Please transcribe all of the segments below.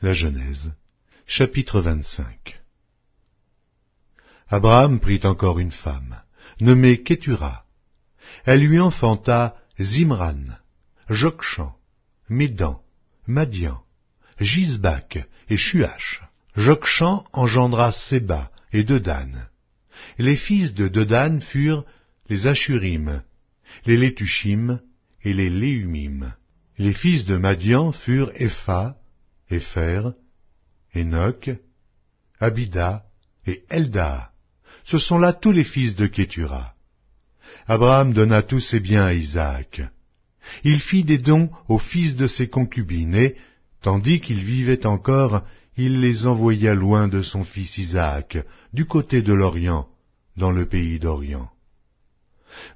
La Genèse, chapitre 25. Abraham prit encore une femme, nommée Kétura. Elle lui enfanta Zimran, Jokshan, Médan, Madian, Gisbak et Shuach. Jokshan engendra Séba et Dedan. Les fils de Dedan furent les Ashurim, les Létushim et les Léumim. Les fils de Madian furent Épha, Épher, Enoch, Abida et Eldaa. Ce sont là tous les fils de Kétura. Abraham donna tous ses biens à Isaac. Il fit des dons aux fils de ses concubines et, tandis qu'il vivait encore, il les envoya loin de son fils Isaac, du côté de l'Orient, dans le pays d'Orient.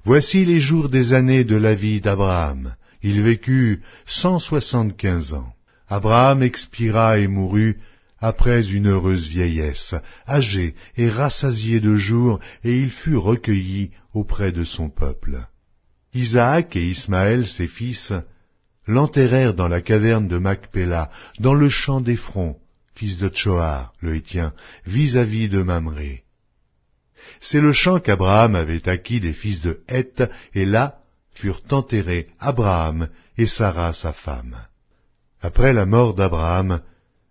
Voici les jours des années de la vie d'Abraham. Il vécut 175 ans. Abraham expira et mourut après une heureuse vieillesse, âgé et rassasié de jours, et il fut recueilli auprès de son peuple. Isaac et Ismaël, ses fils, l'enterrèrent dans la caverne de Macpéla, dans le champ d'Éphron, fils de Tchoar, le Hétien, vis-à-vis de Mamré. C'est le champ qu'Abraham avait acquis des fils de Heth, et là furent enterrés Abraham et Sarah sa femme. Après la mort d'Abraham,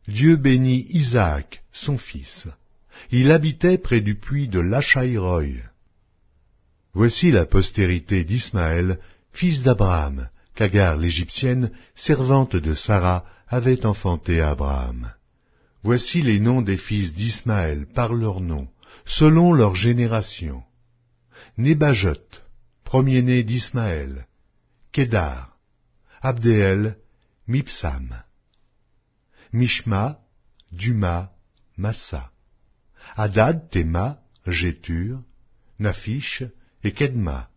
Dieu bénit Isaac, son fils. Il habitait près du puits de Lachaïroï. Voici la postérité d'Ismaël, fils d'Abraham, qu'Agar l'Égyptienne, servante de Sarah, avait enfanté à Abraham. Voici les noms des fils d'Ismaël par leurs noms, selon leur génération. Nébajot, premier-né d'Ismaël, Kédar, Abdéel, Mipsam, Mishma, Duma, Massa, Hadad, Théma, Jétur, Naphish et Kedma.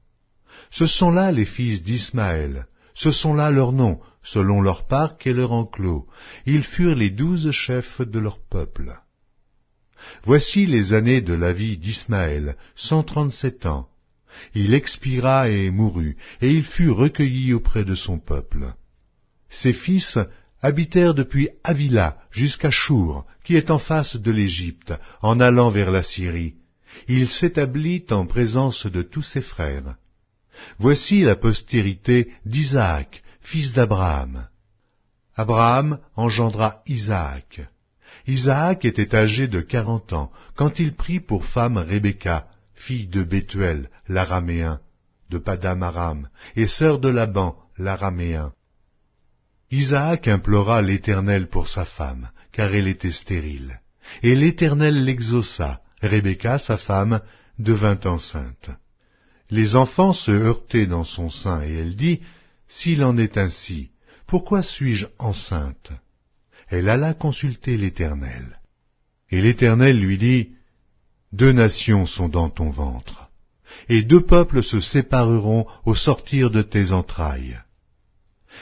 Ce sont là les fils d'Ismaël, ce sont là leurs noms, selon leur parc et leur enclos. Ils furent les 12 chefs de leur peuple. Voici les années de la vie d'Ismaël, 137 ans. Il expira et mourut, et il fut recueilli auprès de son peuple. Ses fils habitèrent depuis Havila jusqu'à Chour, qui est en face de l'Égypte, en allant vers la Syrie. Il s'établit en présence de tous ses frères. Voici la postérité d'Isaac, fils d'Abraham. Abraham engendra Isaac. Isaac était âgé de 40 ans, quand il prit pour femme Rebecca, fille de Bethuel, l'araméen, de Padam Aram, et sœur de Laban, l'araméen. Isaac implora l'Éternel pour sa femme, car elle était stérile. Et l'Éternel l'exauça. Rebecca, sa femme, devint enceinte. Les enfants se heurtaient dans son sein, et elle dit, « S'il en est ainsi, pourquoi suis-je enceinte ?» Elle alla consulter l'Éternel. Et l'Éternel lui dit, « 2 nations sont dans ton ventre, et 2 peuples se sépareront au sortir de tes entrailles.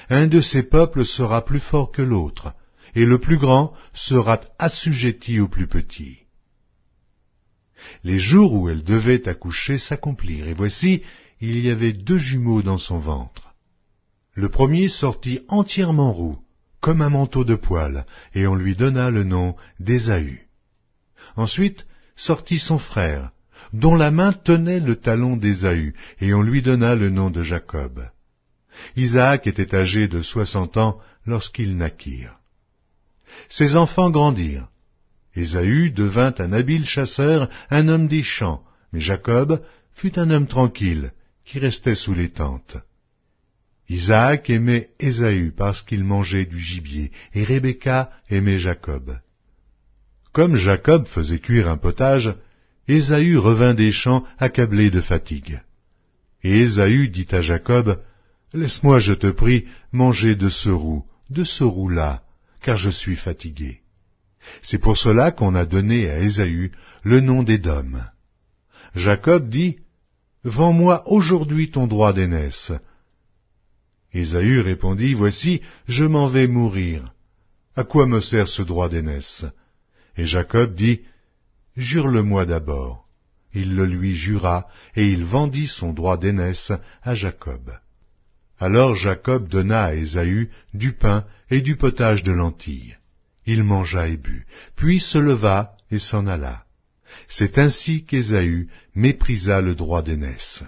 Un de ces peuples sera plus fort que l'autre, et le plus grand sera assujetti au plus petit. » Les jours où elle devait accoucher s'accomplirent, et voici, il y avait 2 jumeaux dans son ventre. Le premier sortit entièrement roux, comme un manteau de poil, et on lui donna le nom d'Ésaü. Ensuite sortit son frère, dont la main tenait le talon d'Ésaü, et on lui donna le nom de Jacob. Isaac était âgé de 60 ans lorsqu'ils naquirent. Ses enfants grandirent. Ésaü devint un habile chasseur, un homme des champs, mais Jacob fut un homme tranquille, qui restait sous les tentes. Isaac aimait Ésaü parce qu'il mangeait du gibier, et Rebecca aimait Jacob. Comme Jacob faisait cuire un potage, Ésaü revint des champs accablé de fatigue. Et Ésaü dit à Jacob, « Laisse-moi, je te prie, manger de ce roux-là, car je suis fatigué. » C'est pour cela qu'on a donné à Ésaü le nom d'Édom. Jacob dit, « Vends-moi aujourd'hui ton droit d'aînesse. » Ésaü répondit, « Voici, je m'en vais mourir. À quoi me sert ce droit d'aînesse ?» Et Jacob dit, « Jure-le-moi d'abord. » Il le lui jura, et il vendit son droit d'aînesse à Jacob. Alors Jacob donna à Ésaü du pain et du potage de lentilles. Il mangea et but, puis se leva et s'en alla. C'est ainsi qu'Ésaü méprisa le droit d'aînesse.